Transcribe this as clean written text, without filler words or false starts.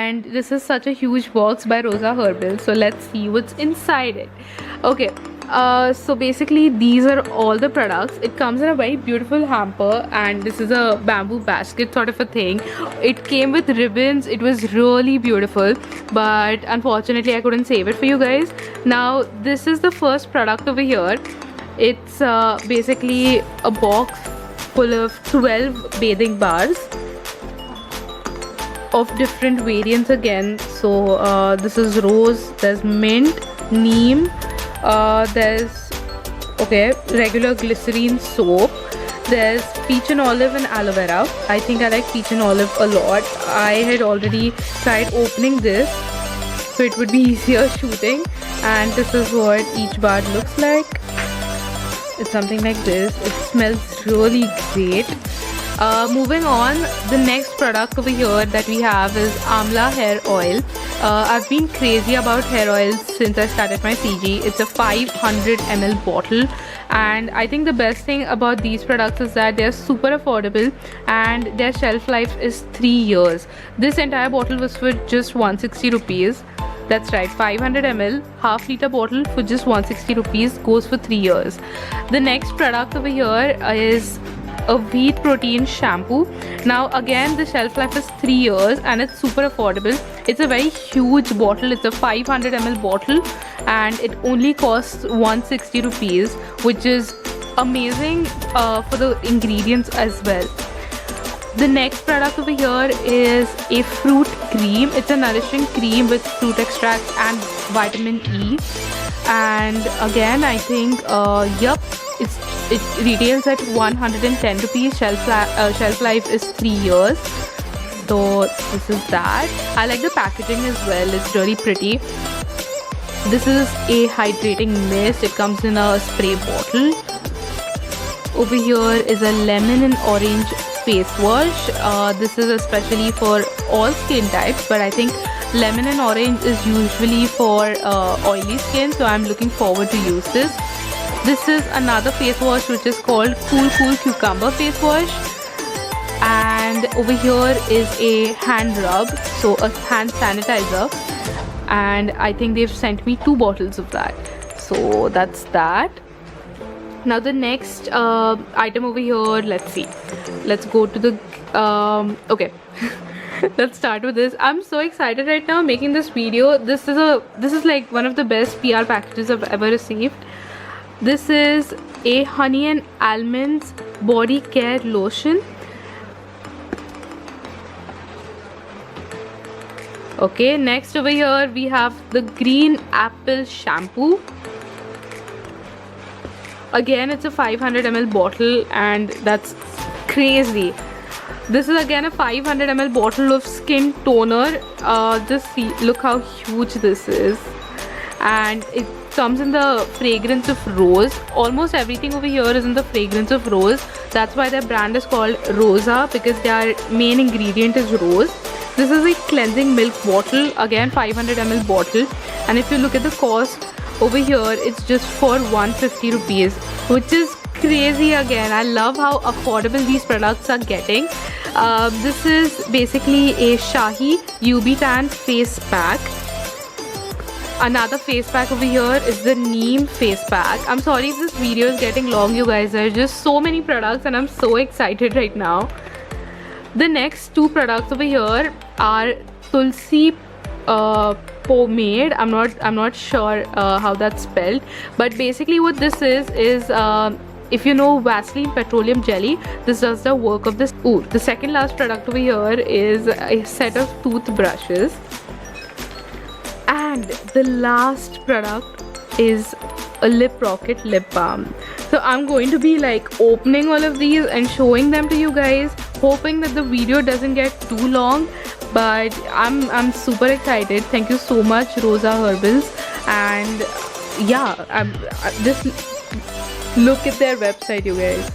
and this is such a huge box by Rosa Herbal. So let's see what's inside it. Okay, so basically these are all the products. It comes in a very beautiful hamper, and this is a bamboo basket sort of a thing. It came with ribbons. It was really beautiful, but unfortunately I couldn't save it for you guys. Now this is the first product over here. It's basically a box full of 12 bathing bars of different variants again. So this is rose, there's mint, neem, there's regular glycerine soap, there's peach and olive and aloe vera. I think I like peach and olive a lot. I had already tried opening this so it would be easier shooting, and this is what each bar looks like. It's something like this. It smells really great. Moving on, the next product over here that we have is Amla hair oil. I've been crazy about hair oils since I started my CG. It's a 500 ml bottle, and I think the best thing about these products is that they're super affordable and their shelf life is 3 years. This entire bottle was for just 160 rupees. That's right, 500 ml half liter bottle for just 160 rupees, goes for 3 years. The next product over here is a wheat protein shampoo. Now again, the shelf life is 3 years and it's super affordable. It's a very huge bottle. It's a 500 ml bottle and it only costs 160 rupees, which is amazing for the ingredients as well. The next product over here is a fruit cream. It's a nourishing cream with fruit extract and vitamin E. And again, I think it retails at 110 rupees. Shelf life is 3 years. So this is that. I like the packaging as well. It's really pretty. This is a hydrating mist. It comes in a spray bottle. Over here is a lemon and orange face wash. This is especially for all skin types, but I think lemon and orange is usually for oily skin, so I'm looking forward to use this. This is another face wash which is called Cool Cucumber face wash, and over here is a hand rub, so a hand sanitizer, and I think they've sent me 2 bottles of that. So that's that. Now the next item over here, let's see. Let's go to the okay. Let's start with this. I'm so excited right now making this video. This is like one of the best PR packages I've ever received. This is a honey and almonds body care lotion. Okay, next over here we have the green apple shampoo. Again, it's a 500 ml bottle and that's crazy. This is again a 500 ml bottle of skin toner. Just see, look how huge this is, and it comes in the fragrance of rose. Almost everything over here is in the fragrance of rose. That's why their brand is called Rosa, because their main ingredient is rose. This is a cleansing milk bottle, again 500 ml bottle, and if you look at the cost over here, it's just for 150 rupees, which is crazy. Again, I love how affordable these products are getting. This is basically a Shahi UV Tan face pack. Another face pack over here is the neem face pack. I'm sorry if this video is getting long, you guys. There are just so many products and I'm so excited right now. The next 2 products over here are Tulsi pomade. I'm not sure how that's spelled, but basically what this is if you know Vaseline petroleum jelly, this does the work of this. Ooh, the second last product over here is a set of toothbrushes, and the last product is a Lip Rocket lip balm. So I'm going to be like opening all of these and showing them to you guys, hoping that the video doesn't get too long, but I'm super excited. Thank you so much, Rosa Herbals, and yeah, just look at their website, you guys.